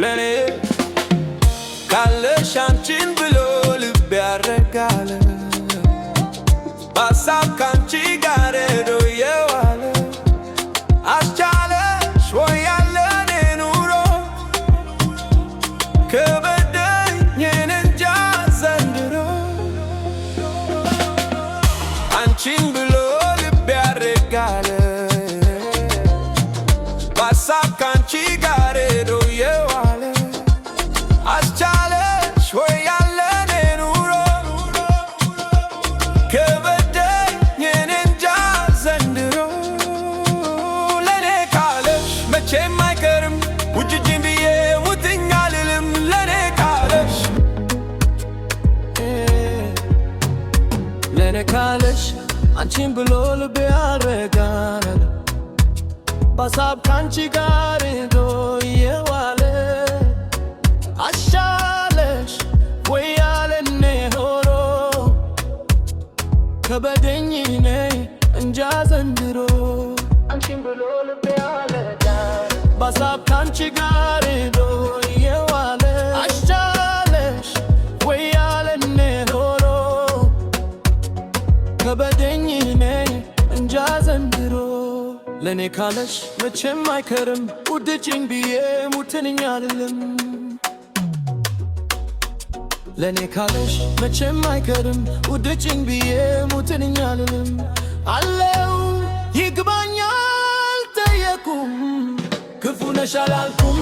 ለኔ ካለሽ አንቺን ብሎ ልብ ያረጋለ በሀሳብ ካንቺ ጋር ሄዶ የዋለ አስቻለሽ ወይ ያለኔ ኑሮ ከበደኝ እንጃ ዘንድሮ አንቺን ብሎ ልብ ያረጋለ በሀሳብ ካንቺ ጋር ሄዶ የዋለ አስቻለሽ ወይ ያለኔ ኑሮ ከበደኝ እንጃ ዘንድሮ ለኔ ካለሽ መቼም አይቀርም ውጅጅን ብዬ ሙትኝ አልልም ለኔ ካለሽ አንቺን ብሎ ልቤ ያረጋል በሀሳብ ካንቺ ጋር ሄዶ የዋለ አስቻለሽ ወይ ያለኔ ሆኖ ከበደኝ እንጃ ዘንድሮ አንቺን ብሎ ልቤ ያረጋል በሀሳብ ካንቺ ጋር ሄዶ የዋለ አስቻለሽ ወይ ያለኔ ሆኖ ከበደኝ እንጃ ዘንድሮ ለኔ ካለሽ መቼም አይቀርም ውድጅኝ ብዬ ሙትኝ አልልም ለኔ ካለሽ መቼም አይቀርም ውድጅኝ ብዬ ሙትኝ አልልም አለው ይግባኝ አልጠየኩም ክፉ ነሽ አላልኩም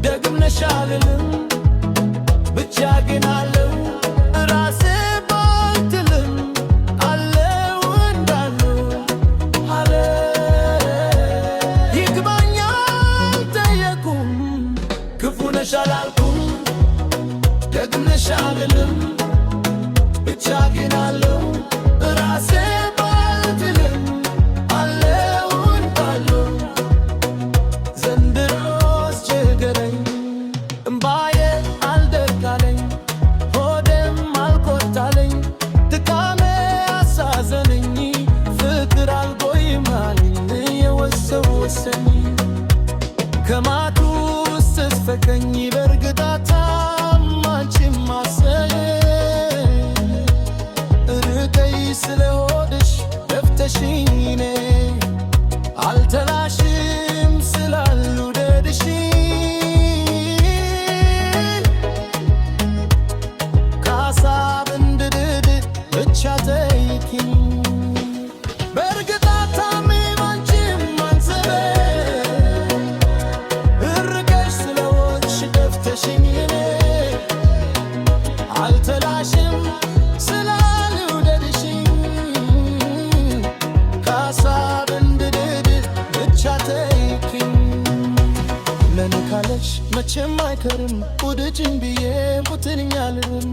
ደግም ነሽ አልልም ብቻ ግን አለው ራሴ ባልትልም አለው እንዳለው አለ ይግባኝ አልጠየኩም ክፉ ነሽ አላልኩም ደግም ነሽ አልልም ብቻ ግን አለው ራሴ ባልትልም አለው እንዳለው ዘንድሮ አስቸገረኝ እምባዬ አልደርቃለኝ ሆዴም አልቆርጣለኝ ድካሜ አሳዘነኝ ፍቅር አልቆይም አለኝ የወሰወሰኝ ከማቱ ስትፈቀኝ በእርግጥ አንቺን ማሰብ ርቀይ ስለሆድሽ ደፍተሽኝ አልተላሽም ስላልወደድሽ ከሀሳብ እንድድድ ብቻ ተይኪኝ በእርግጥ አታምም አንቺም ማንሰብ ርቀሽ ስለሆድሽ ደፍተሽኝ አልተላሽም ስላልወደድሽ ከሀሳብ እንድድድ ብቻ ተይኪኝ ለኔ ካለሽ መቼም አይቀርም ውድጅኝ ብዬ ሙትኝ አልልም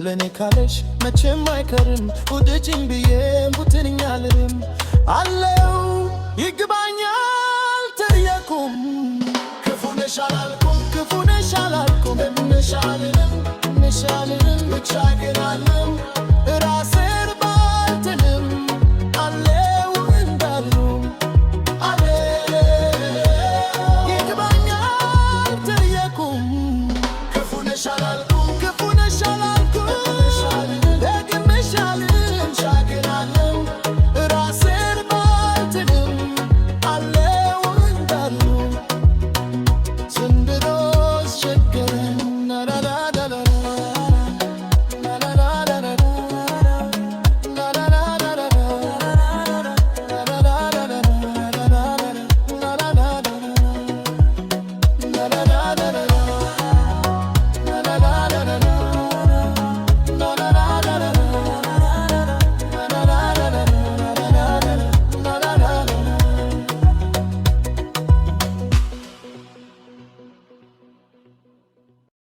ለኔ ካለሽ መቼም አይቀርም ውድጅኝ ብዬ ሙትኝ አልልም አለው ይግባኝ አልጠየኩም ክፉ ነሽ አላልኩም ክፉ ነሽ አላልኩም ነሽ አልልም ብቻ ግን አለው